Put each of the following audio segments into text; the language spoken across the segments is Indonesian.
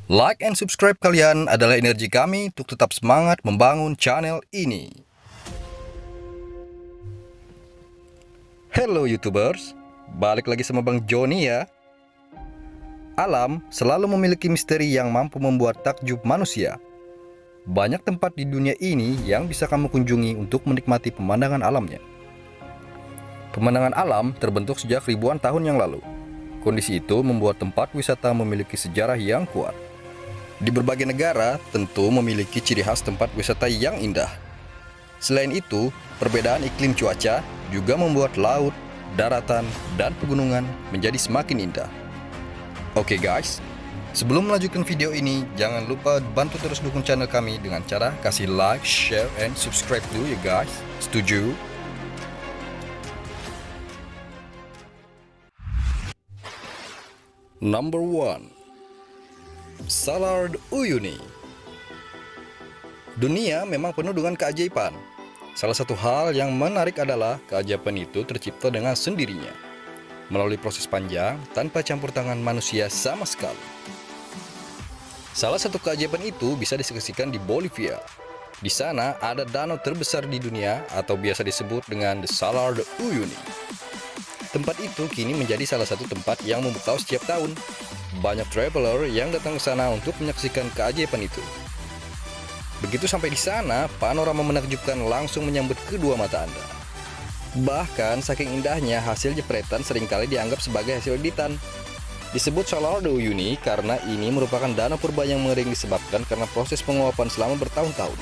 Like and subscribe kalian adalah energi kami untuk tetap semangat membangun channel ini. Hello YouTubers, balik lagi sama Bang Joni ya. Alam selalu memiliki misteri yang mampu membuat takjub manusia. Banyak tempat di dunia ini yang bisa kamu kunjungi untuk menikmati pemandangan alamnya. Pemandangan alam terbentuk sejak ribuan tahun yang lalu. Kondisi itu membuat tempat wisata memiliki sejarah yang kuat. Di berbagai negara tentu memiliki ciri khas tempat wisata yang indah. Selain itu, perbedaan iklim cuaca juga membuat laut, daratan, dan pegunungan menjadi semakin indah. Oke guys, sebelum melanjutkan video ini, jangan lupa bantu terus dukung channel kami dengan cara kasih like, share, and subscribe dulu ya guys. Setuju? Number 1, Salar de Uyuni. Dunia memang penuh dengan keajaiban. Salah satu hal yang menarik adalah keajaiban itu tercipta dengan sendirinya, melalui proses panjang tanpa campur tangan manusia sama sekali. Salah satu keajaiban itu bisa disaksikan di Bolivia. Di sana ada danau terbesar di dunia atau biasa disebut dengan The Salar de Uyuni. Tempat itu kini menjadi salah satu tempat yang memukau setiap tahun. Banyak traveler yang datang ke sana untuk menyaksikan keajaiban itu. Begitu sampai di sana, panorama menakjubkan langsung menyambut kedua mata Anda. Bahkan saking indahnya, hasil jepretan seringkali dianggap sebagai hasil editan. Disebut Salar de Uyuni karena ini merupakan danau purba yang mengering disebabkan karena proses penguapan selama bertahun-tahun.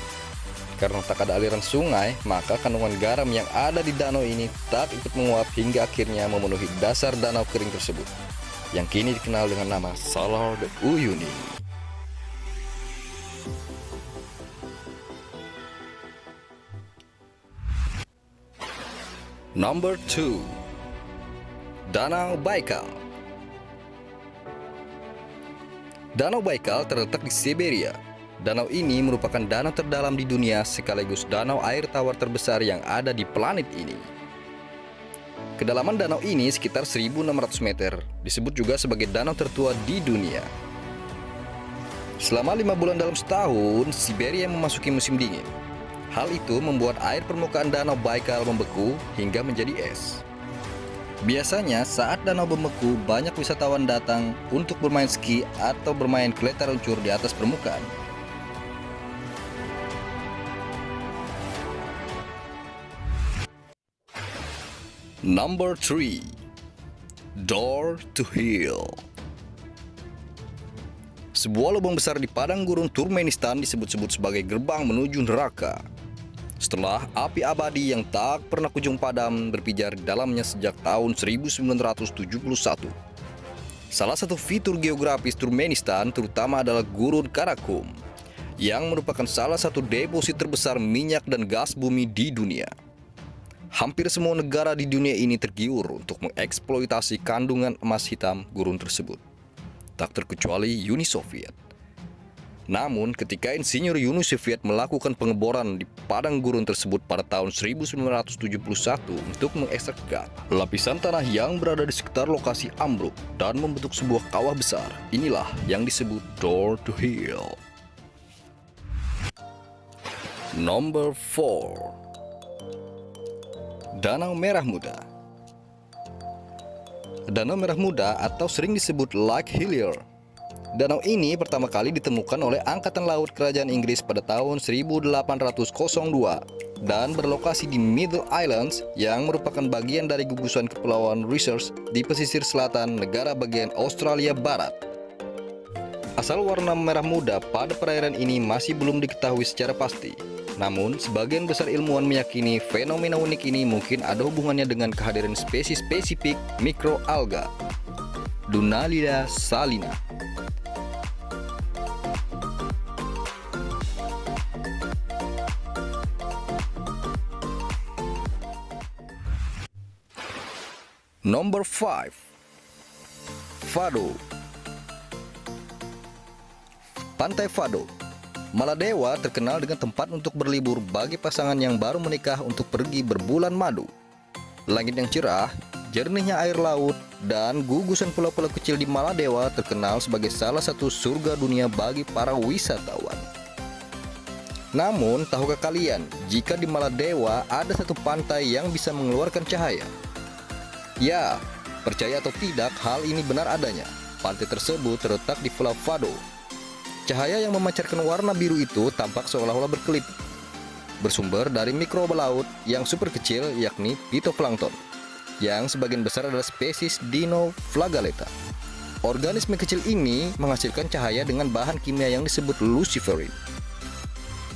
Karena tak ada aliran sungai, maka kandungan garam yang ada di danau ini tak ikut menguap hingga akhirnya memenuhi dasar danau kering tersebut, yang kini dikenal dengan nama Salar de Uyuni. Number 2, Danau Baikal. Danau Baikal terletak di Siberia. Danau ini merupakan danau terdalam di dunia sekaligus danau air tawar terbesar yang ada di planet ini. Kedalaman danau ini sekitar 1.600 meter, disebut juga sebagai danau tertua di dunia. Selama 5 bulan dalam setahun, Siberia memasuki musim dingin. Hal itu membuat air permukaan danau Baikal membeku hingga menjadi es. Biasanya saat danau membeku, banyak wisatawan datang untuk bermain ski atau bermain kereta luncur di atas permukaan. Number 3, Door to Hell. Sebuah lubang besar di padang gurun Turkmenistan disebut-sebut sebagai gerbang menuju neraka. Setelah api abadi yang tak pernah kunjung padam berpijar di dalamnya sejak tahun 1971. Salah satu fitur geografis Turkmenistan terutama adalah Gurun Karakum, yang merupakan salah satu deposit terbesar minyak dan gas bumi di dunia. Hampir semua negara di dunia ini tergiur untuk mengeksploitasi kandungan emas hitam gurun tersebut, tak terkecuali Uni Soviet. Namun, ketika insinyur Uni Soviet melakukan pengeboran di padang gurun tersebut pada tahun 1971 untuk mengekstrak gas, lapisan tanah yang berada di sekitar lokasi ambruk dan membentuk sebuah kawah besar. Inilah yang disebut Door to Hell. Number 4, Danau Merah Muda. Danau Merah Muda atau sering disebut Lake Hillier. Danau ini pertama kali ditemukan oleh Angkatan Laut Kerajaan Inggris pada tahun 1802 dan berlokasi di Middle Islands yang merupakan bagian dari gugusan Kepulauan Research di pesisir selatan negara bagian Australia Barat. Asal warna merah muda pada perairan ini masih belum diketahui secara pasti. Namun, sebagian besar ilmuwan meyakini fenomena unik ini mungkin ada hubungannya dengan kehadiran spesies spesifik mikroalga, Dunaliella salina. Number 5, Fado. Pantai Fado. Maladewa terkenal dengan tempat untuk berlibur bagi pasangan yang baru menikah untuk pergi berbulan madu. Langit yang cerah, jernihnya air laut, dan gugusan pulau-pulau kecil di Maladewa terkenal sebagai salah satu surga dunia bagi para wisatawan. Namun, tahukah kalian jika di Maladewa ada satu pantai yang bisa mengeluarkan cahaya? Ya, percaya atau tidak, hal ini benar adanya. Pantai tersebut terletak di Pulau Fado. Cahaya yang memancarkan warna biru itu tampak seolah-olah berkelip, bersumber dari mikroba laut yang super kecil, yakni phytoplankton, yang sebagian besar adalah spesies Dinoflagellata. Organisme kecil ini menghasilkan cahaya dengan bahan kimia yang disebut luciferin.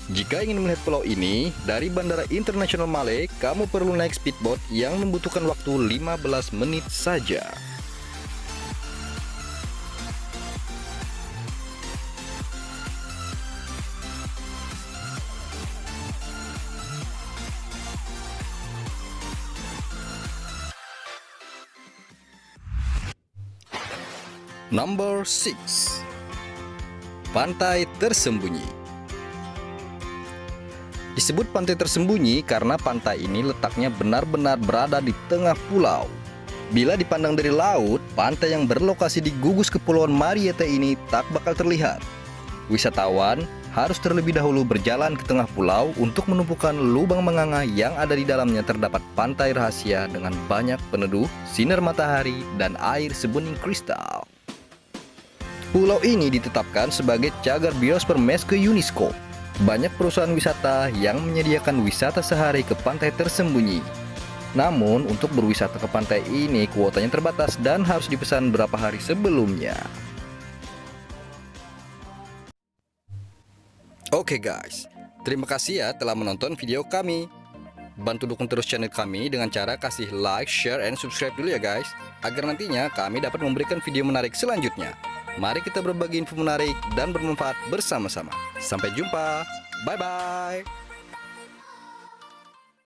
Jika ingin melihat pulau ini, dari Bandara Internasional Malé, kamu perlu naik speedboat yang membutuhkan waktu 15 menit saja. Number 6. Pantai tersembunyi. Disebut pantai tersembunyi karena pantai ini letaknya benar-benar berada di tengah pulau. Bila dipandang dari laut, pantai yang berlokasi di gugus Kepulauan Mariette ini tak bakal terlihat. Wisatawan harus terlebih dahulu berjalan ke tengah pulau untuk menumpukan lubang menganga yang ada di dalamnya. Terdapat pantai rahasia dengan banyak peneduh, sinar matahari, dan air sebening kristal. Pulau ini ditetapkan sebagai cagar biosfer UNESCO UNESCO. Banyak perusahaan wisata yang menyediakan wisata sehari ke pantai tersembunyi. Namun, untuk berwisata ke pantai ini kuotanya terbatas dan harus dipesan berapa hari sebelumnya. Oke guys, terima kasih ya telah menonton video kami. Bantu dukung terus channel kami dengan cara kasih like, share, and subscribe dulu ya guys, agar nantinya kami dapat memberikan video menarik selanjutnya. Mari kita berbagi info menarik dan bermanfaat bersama-sama. Sampai jumpa. Bye-bye.